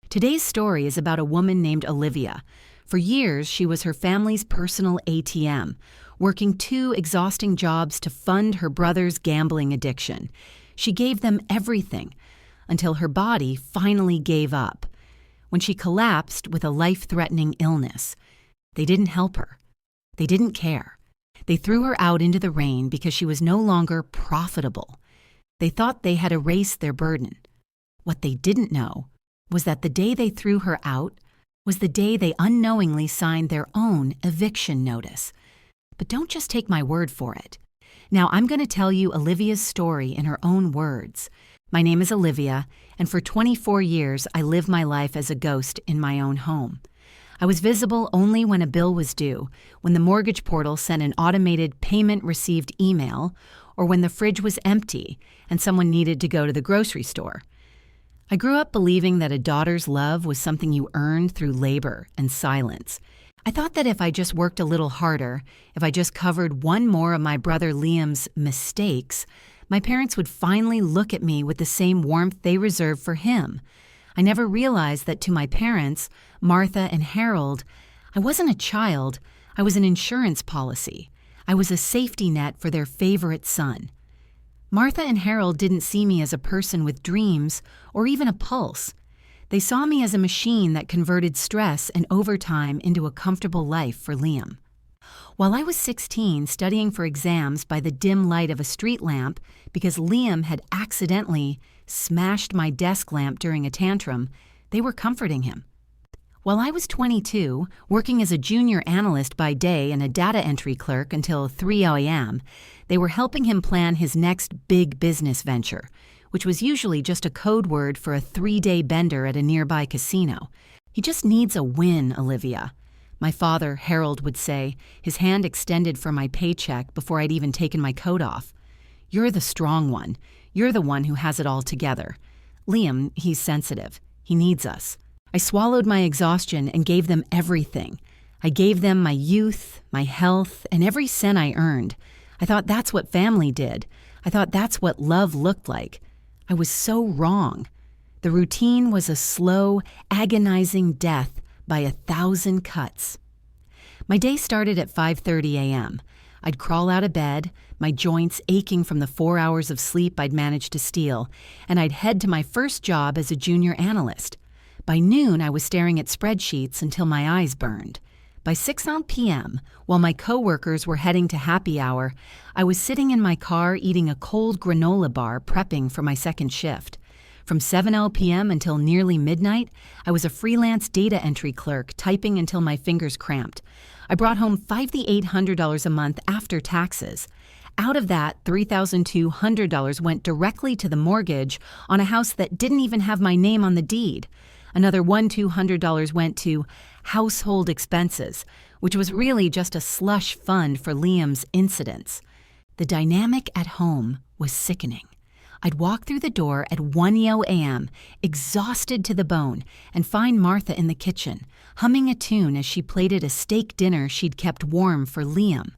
Today's story is about a woman named Olivia. For years, she was her family's personal ATM, working 2 exhausting jobs to fund her brother's gambling addiction. She gave them everything until her body finally gave up. When she collapsed with a life-threatening illness, they didn't help her. They didn't care. They threw her out into the rain because she was no longer profitable. They thought they had erased their burden. What they didn't know was that the day they threw her out was the day they unknowingly signed their own eviction notice. But don't just take my word for it. Now I'm going to tell you Olivia's story in her own words. My name is Olivia, and for 24 years I lived my life as a ghost in my own home. I was visible only when a bill was due, when the mortgage portal sent an automated payment received email, or when the fridge was empty and someone needed to go to the grocery store. I grew up believing that a daughter's love was something you earned through labor and silence. I thought that if I just worked a little harder, if I just covered one more of my brother Liam's mistakes, my parents would finally look at me with the same warmth they reserved for him. I never realized that to my parents, Martha and Harold, I wasn't a child, I was an insurance policy. I was a safety net for their favorite son. Martha and Harold didn't see me as a person with dreams or even a pulse. They saw me as a machine that converted stress and overtime into a comfortable life for Liam. While I was 16, studying for exams by the dim light of a street lamp because Liam had accidentally smashed my desk lamp during a tantrum, they were comforting him. While I was 22, working as a junior analyst by day and a data entry clerk until 3 a.m., they were helping him plan his next big business venture, which was usually just a code word for a 3-day bender at a nearby casino. "He just needs a win, Olivia," my father, Harold, would say, his hand extended for my paycheck before I'd even taken my coat off. "You're the strong one. You're the one who has it all together. Liam, he's sensitive. He needs us." I swallowed my exhaustion and gave them everything. I gave them my youth, my health, and every cent I earned. I thought that's what family did. I thought that's what love looked like. I was so wrong. The routine was a slow, agonizing death by 1,000 cuts. My day started at 5:30 a.m. I'd crawl out of bed, my joints aching from the 4 hours of sleep I'd managed to steal, and I'd head to my first job as a junior analyst. By noon, I was staring at spreadsheets until my eyes burned. By 6 p.m., while my coworkers were heading to happy hour, I was sitting in my car eating a cold granola bar prepping for my second shift. From 7 p.m. until nearly midnight, I was a freelance data entry clerk typing until my fingers cramped. I brought home $5,800 a month after taxes. Out of that, $3,200 went directly to the mortgage on a house that didn't even have my name on the deed. Another $1,200 went to household expenses, which was really just a slush fund for Liam's incidents. The dynamic at home was sickening. I'd walk through the door at 1 a.m., exhausted to the bone, and find Martha in the kitchen, humming a tune as she plated a steak dinner she'd kept warm for Liam.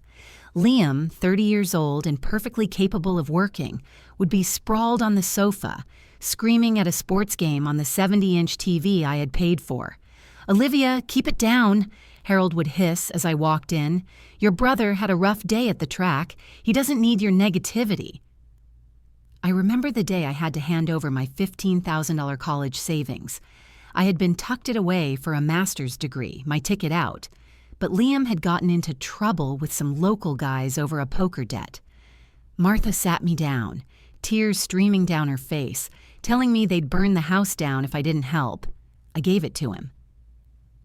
Liam, 30 years old and perfectly capable of working, would be sprawled on the sofa, screaming at a sports game on the 70-inch TV I had paid for. "Olivia, keep it down," Harold would hiss as I walked in. "Your brother had a rough day at the track. He doesn't need your negativity." I remember the day I had to hand over my $15,000 college savings. I had been tucked it away for a master's degree, my ticket out. But Liam had gotten into trouble with some local guys over a poker debt. Martha sat me down, tears streaming down her face, telling me they'd burn the house down if I didn't help. I gave it to him.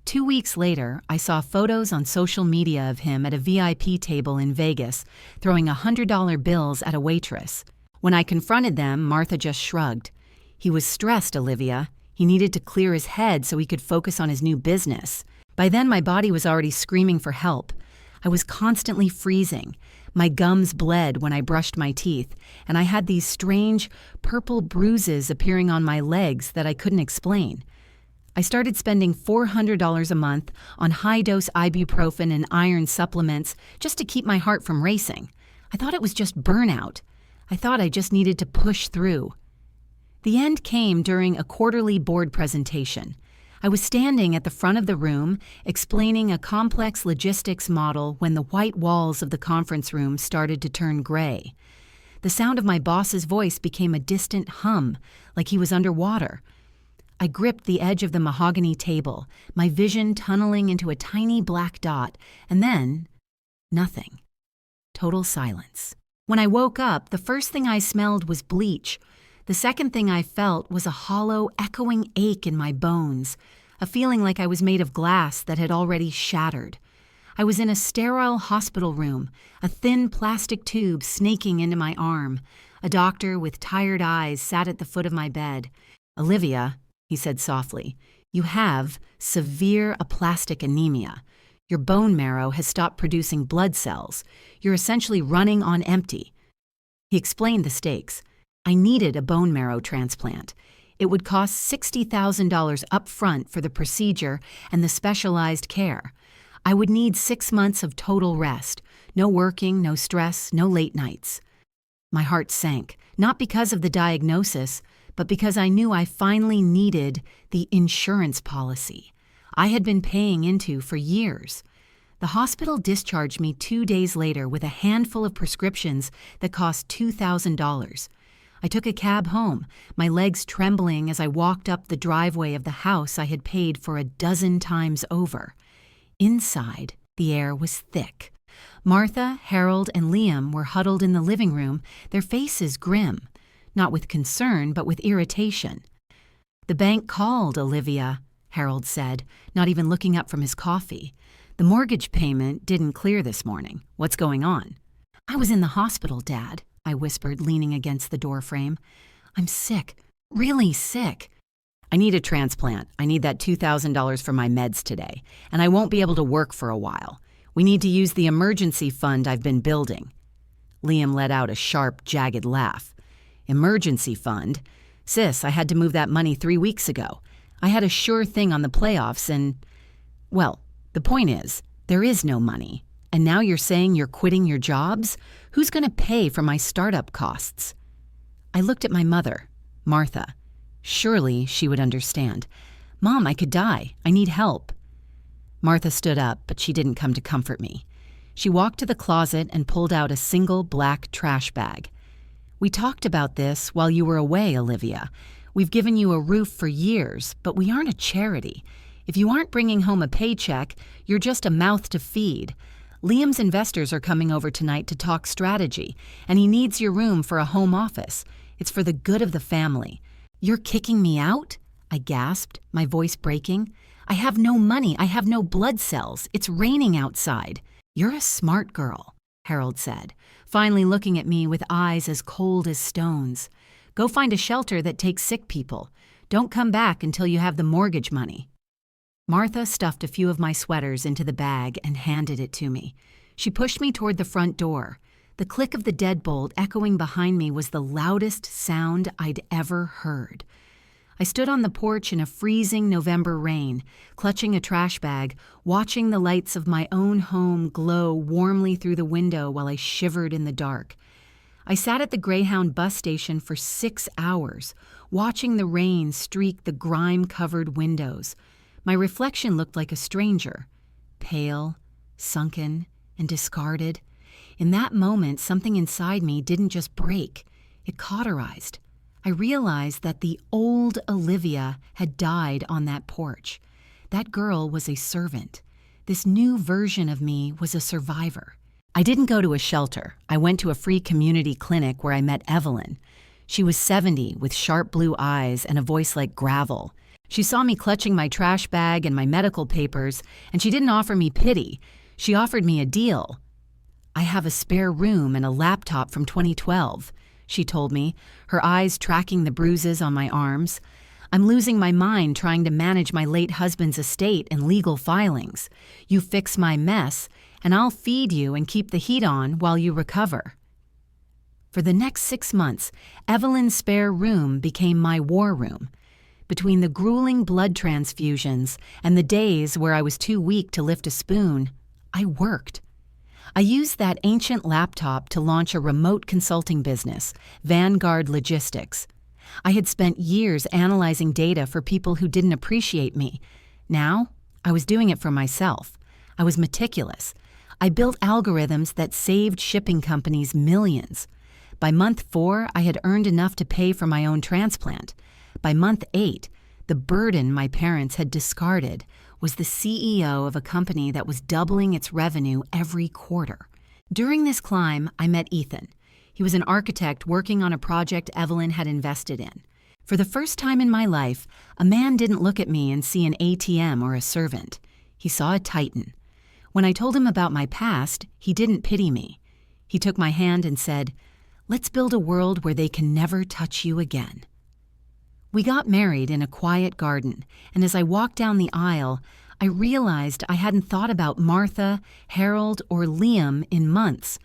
2 weeks later, I saw photos on social media of him at a VIP table in Vegas, throwing $100 bills at a waitress. When I confronted them, Martha just shrugged. "He was stressed, Olivia. He needed to clear his head so he could focus on his new business." By then, my body was already screaming for help. I was constantly freezing. My gums bled when I brushed my teeth, and I had these strange, purple bruises appearing on my legs that I couldn't explain. I started spending $400 a month on high-dose ibuprofen and iron supplements just to keep my heart from racing. I thought it was just burnout. I thought I just needed to push through. The end came during a quarterly board presentation. I was standing at the front of the room, explaining a complex logistics model when the white walls of the conference room started to turn gray. The sound of my boss's voice became a distant hum, like he was underwater. I gripped the edge of the mahogany table, my vision tunneling into a tiny black dot, and then nothing. Total silence. When I woke up, the first thing I smelled was bleach. The second thing I felt was a hollow, echoing ache in my bones, a feeling like I was made of glass that had already shattered. I was in a sterile hospital room, a thin plastic tube snaking into my arm. A doctor with tired eyes sat at the foot of my bed. "Olivia," he said softly, "you have severe aplastic anemia. Your bone marrow has stopped producing blood cells. You're essentially running on empty." He explained the stakes. I needed a bone marrow transplant. It would cost $60,000 up front for the procedure and the specialized care. I would need 6 months of total rest. No working, no stress, no late nights. My heart sank, not because of the diagnosis, but because I knew I finally needed the insurance policy I had been paying into for years. The hospital discharged me 2 days later with a handful of prescriptions that cost $2,000. I took a cab home, my legs trembling as I walked up the driveway of the house I had paid for a dozen times over. Inside, the air was thick. Martha, Harold, and Liam were huddled in the living room, their faces grim, not with concern, but with irritation. "The bank called, Olivia," Harold said, not even looking up from his coffee. "The mortgage payment didn't clear this morning. What's going on?" "I was in the hospital, Dad," I whispered, leaning against the doorframe. "I'm sick, really sick." "I need a transplant. I need that $2,000 for my meds today, and I won't be able to work for a while. We need to use the emergency fund I've been building." Liam let out a sharp, jagged laugh. "Emergency fund? Sis, I had to move that money 3 weeks ago. I had a sure thing on the playoffs and, well, the point is, there is no money. And now you're saying you're quitting your jobs? Who's going to pay for my startup costs?" I looked at my mother, Martha. Surely she would understand. "Mom, I could die. I need help." Martha stood up, but she didn't come to comfort me. She walked to the closet and pulled out a single black trash bag. "We talked about this while you were away, Olivia. We've given you a roof for years, but we aren't a charity. If you aren't bringing home a paycheck, you're just a mouth to feed. Liam's investors are coming over tonight to talk strategy, and he needs your room for a home office. It's for the good of the family." "You're kicking me out?" I gasped, my voice breaking. "I have no money. I have no blood cells. It's raining outside." "You're a smart girl," Harold said, finally looking at me with eyes as cold as stones. "Go find a shelter that takes sick people. Don't come back until you have the mortgage money." Martha stuffed a few of my sweaters into the bag and handed it to me. She pushed me toward the front door. The click of the deadbolt echoing behind me was the loudest sound I'd ever heard. I stood on the porch in a freezing November rain, clutching a trash bag, watching the lights of my own home glow warmly through the window while I shivered in the dark. I sat at the Greyhound bus station for 6 hours, watching the rain streak the grime-covered windows. My reflection looked like a stranger, pale, sunken, and discarded. In that moment, something inside me didn't just break, it cauterized. I realized that the old Olivia had died on that porch. That girl was a servant. This new version of me was a survivor. I didn't go to a shelter. I went to a free community clinic where I met Evelyn. She was 70 with sharp blue eyes and a voice like gravel. She saw me clutching my trash bag and my medical papers, and she didn't offer me pity. She offered me a deal. "I have a spare room and a laptop from 2012, she told me, her eyes tracking the bruises on my arms. "I'm losing my mind trying to manage my late husband's estate and legal filings. You fix my mess, and I'll feed you and keep the heat on while you recover." For the next 6 months, Evelyn's spare room became my war room. Between the grueling blood transfusions and the days where I was too weak to lift a spoon, I worked. I used that ancient laptop to launch a remote consulting business, Vanguard Logistics. I had spent years analyzing data for people who didn't appreciate me. Now, I was doing it for myself. I was meticulous. I built algorithms that saved shipping companies millions. By month 4, I had earned enough to pay for my own transplant. By month 8, the burden my parents had discarded was the CEO of a company that was doubling its revenue every quarter. During this climb, I met Ethan. He was an architect working on a project Evelyn had invested in. For the first time in my life, a man didn't look at me and see an ATM or a servant. He saw a titan. When I told him about my past, he didn't pity me. He took my hand and said, "Let's build a world where they can never touch you again." We got married in a quiet garden, and as I walked down the aisle, I realized I hadn't thought about Martha, Harold, or Liam in months.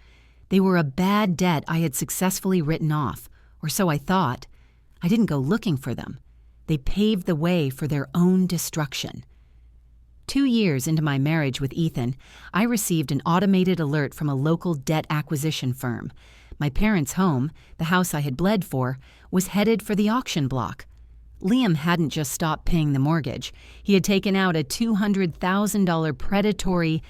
They were a bad debt I had successfully written off, or so I thought. I didn't go looking for them. They paved the way for their own destruction. 2 years into my marriage with Ethan, I received an automated alert from a local debt acquisition firm. My parents' home, the house I had bled for, was headed for the auction block. Liam hadn't just stopped paying the mortgage. He had taken out a $200,000 predatory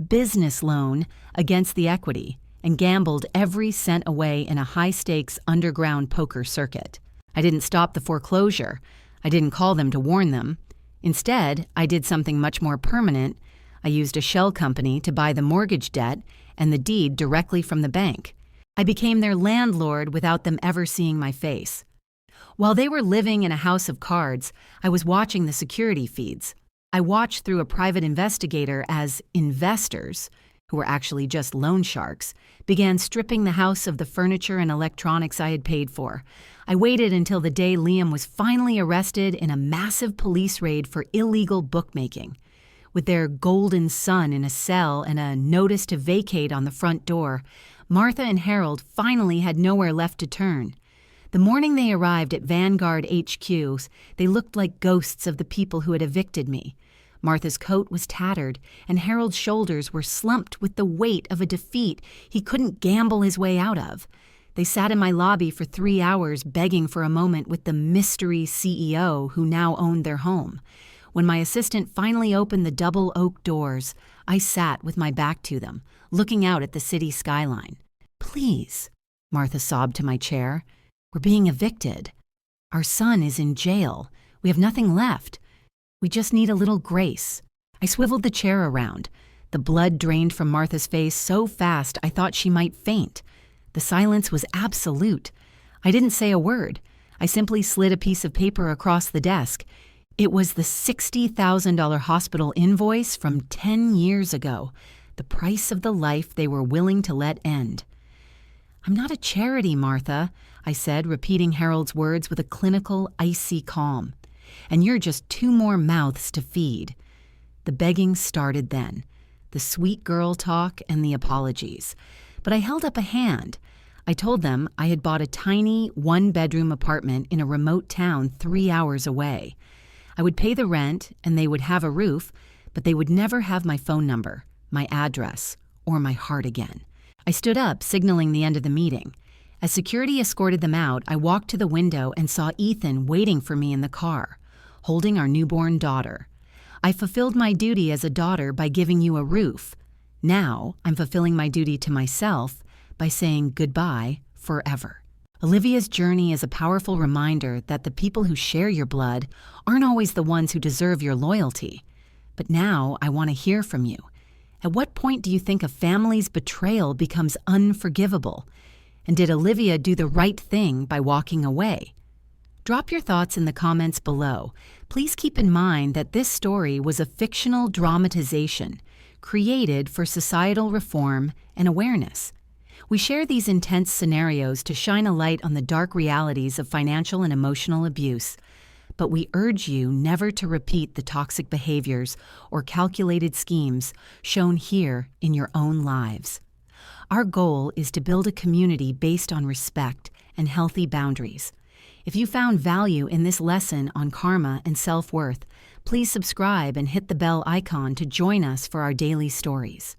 business loan against the equity and gambled every cent away in a high-stakes underground poker circuit. I didn't stop the foreclosure. I didn't call them to warn them. Instead, I did something much more permanent. I used a shell company to buy the mortgage debt and the deed directly from the bank. I became their landlord without them ever seeing my face. While they were living in a house of cards, I was watching the security feeds. I watched through a private investigator as investors, who were actually just loan sharks, began stripping the house of the furniture and electronics I had paid for. I waited until the day Liam was finally arrested in a massive police raid for illegal bookmaking. With their golden son in a cell and a notice to vacate on the front door, Martha and Harold finally had nowhere left to turn. The morning they arrived at Vanguard HQs, they looked like ghosts of the people who had evicted me. Martha's coat was tattered, and Harold's shoulders were slumped with the weight of a defeat he couldn't gamble his way out of. They sat in my lobby for 3 hours begging for a moment with the mystery CEO who now owned their home. When my assistant finally opened the double oak doors, I sat with my back to them, looking out at the city skyline. "Please," Martha sobbed to my chair. "We're being evicted. Our son is in jail. We have nothing left. We just need a little grace." I swiveled the chair around. The blood drained from Martha's face so fast I thought she might faint. The silence was absolute. I didn't say a word. I simply slid a piece of paper across the desk. It was the $60,000 hospital invoice from 10 years ago, the price of the life they were willing to let end. "I'm not a charity, Martha," I said, repeating Harold's words with a clinical, icy calm. "And you're just 2 more mouths to feed." The begging started then, the sweet girl talk and the apologies. But I held up a hand. I told them I had bought a tiny 1-bedroom apartment in a remote town 3 hours away. I would pay the rent and they would have a roof, but they would never have my phone number, my address, or my heart again. I stood up, signaling the end of the meeting. As security escorted them out, I walked to the window and saw Ethan waiting for me in the car, holding our newborn daughter. "I fulfilled my duty as a daughter by giving you a roof. Now I'm fulfilling my duty to myself by saying goodbye forever." Olivia's journey is a powerful reminder that the people who share your blood aren't always the ones who deserve your loyalty. But now I want to hear from you. At what point do you think a family's betrayal becomes unforgivable? And did Olivia do the right thing by walking away? Drop your thoughts in the comments below. Please keep in mind that this story was a fictional dramatization created for societal reform and awareness. We share these intense scenarios to shine a light on the dark realities of financial and emotional abuse, but we urge you never to repeat the toxic behaviors or calculated schemes shown here in your own lives. Our goal is to build a community based on respect and healthy boundaries. If you found value in this lesson on karma and self-worth, please subscribe and hit the bell icon to join us for our daily stories.